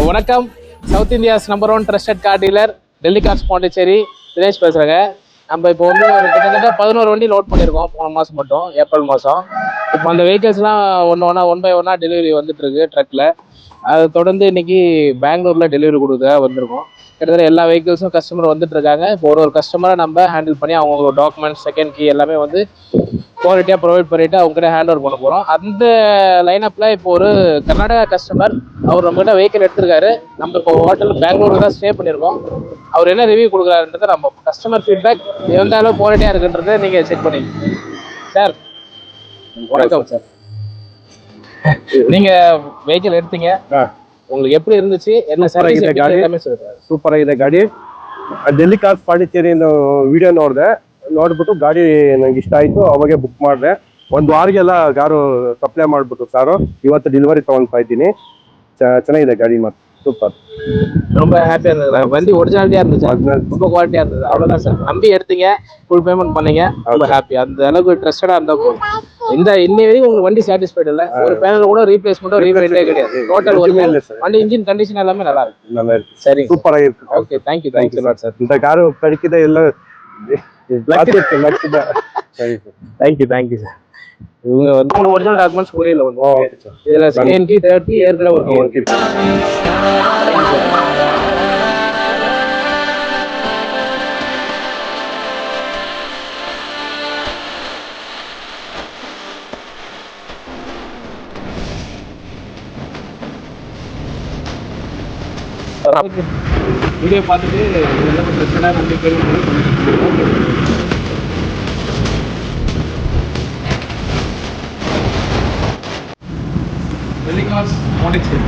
வணக்கம். South India's number 1 trusted car dealer Delhi cars Pondicherry Dinesh பேசுகிறேங்க. நம்ம இப்போ வந்து ஒரு கிட்டத்தட்ட 11 வண்டி லோட் பண்ணியிருக்கோம் போன மாதம் மட்டும், ஏப்ரல் மாதம். இப்போ அந்த வெஹிக்கிள்ஸ்லாம் ஒன் பை ஒன்னாக டெலிவரி வந்துட்டுருக்கு ட்ரக்கில். அதை தொடர்ந்து இன்னைக்கு பெங்களூரில் டெலிவரி கொடுக்க வந்திருக்கோம். கிட்டத்தட்ட எல்லா வெஹிக்கிள்ஸும் கஸ்டமர் வந்துட்டு இருக்காங்க. இப்போ ஒரு கஸ்டமரை நம்ம ஹேண்டில் பண்ணி அவங்க டாக்குமெண்ட்ஸ், செகண்ட் கீ எல்லாமே வந்து குவாலிட்டியாக ப்ரொவைட் பண்ணிட்டு அவங்ககிட்ட ஹேண்ட் ஓவர் பண்ண போகிறோம். அந்த லைனப்பில் இப்போ ஒரு கர்நாடகா கஸ்டமர், அவர் நம்மகிட்ட வெஹிக்கிள் எடுத்திருக்காரு. நம்ம இப்போ ஹோட்டல் பெங்களூருக்கு தான் ஸ்டே பண்ணியிருக்கோம். அவர் என்ன ரிவ்யூ கொடுக்குறாருன்றதை நம்ம கஸ்டமர் ஃபீட்பேக் எந்த அளவு குவாலிட்டியாக இருக்குன்றதை நீங்கள் செக் பண்ணிக்கோங்க. சார் வணக்கம் சார். நீங்கள் வெஹிக்கிள் எடுத்தீங்க, உங்களுக்கு எப்படி இருந்துச்சு? என்ன ಸರ್ವಿಸ್ ಗಾಡಿ? ಸೂಪರ್ ಆಗಿದೆ ಗಾಡಿ. ಡೆಲ್ಲಿ ಕಾರ್ಸ್ ಪಾಂಡಿಚೇರಿ ವಿಡಿಯೋ ನೋಡ್ಬಿಟ್ಟು ಗಾಡಿ ನಂಗೆ ಇಷ್ಟ ಆಯ್ತು. ಅವಾಗೆ ಬುಕ್ ಮಾಡಿದೆ. ಒಂದು ವಾರಗೆಲ್ಲ ಕಾರು ಸಪ್ಲೈ ಮಾಡ್ಬಿಟ್ಟು ಸಾರು ಇವತ್ತು ಡೆಲಿವರಿ ತಗೊಂಡ್ತಾ ಇದ್ದೀನಿ. ಚೆನ್ನಾಗಿದೆ ಗಾಡಿ, ಮತ್ತೆ சூப்பர். ரொம்ப ஹாப்பியாக இருந்தது. வண்டி ஒரிஜினாலிட்டியாக இருந்துச்சு, ரொம்ப குவாலிட்டியாக இருந்தது. அவ்வளோதான் சார். நம்பி எடுத்தீங்க, ஃபுல் பேமெண்ட் பண்ணீங்க, ரொம்ப ஹாப்பி. அந்த அளவுக்கு ட்ரஸ்டடாக இருந்தால் போதும். இன்னை வரைக்கும் உங்களுக்கு வண்டி சாட்டிஸ்ஃபைடு இல்லை, ஒரு பேனல் கூட ரீப்ளேஸ்மெண்ட்டோ ரீபெயிண்டே கிடையாது. Total original. வண்டி இன்ஜின் கண்டிஷன் எல்லாமே நல்லா இருக்கு. நல்லா இருக்கு, சரி, சூப்பராக இருக்கு. Okay, thank you thank you sir. இந்த காரு கிடைக்குதே இல்லை, தேங்க்யூ தேங்க்யூ சார். இவங்க வந்து ஒரிஜினல் டாக்குமெண்ட்ஸ் புரியல வந்து இதில் செகண்ட் கீ, தேர்ட் கீ ஏற்கனவே ஒரு வீடியோ பார்த்துட்டு எல்லாமே பிரச்சனை நம்பி டெல்லி கார்ஸ் பாண்டிச்சேரி.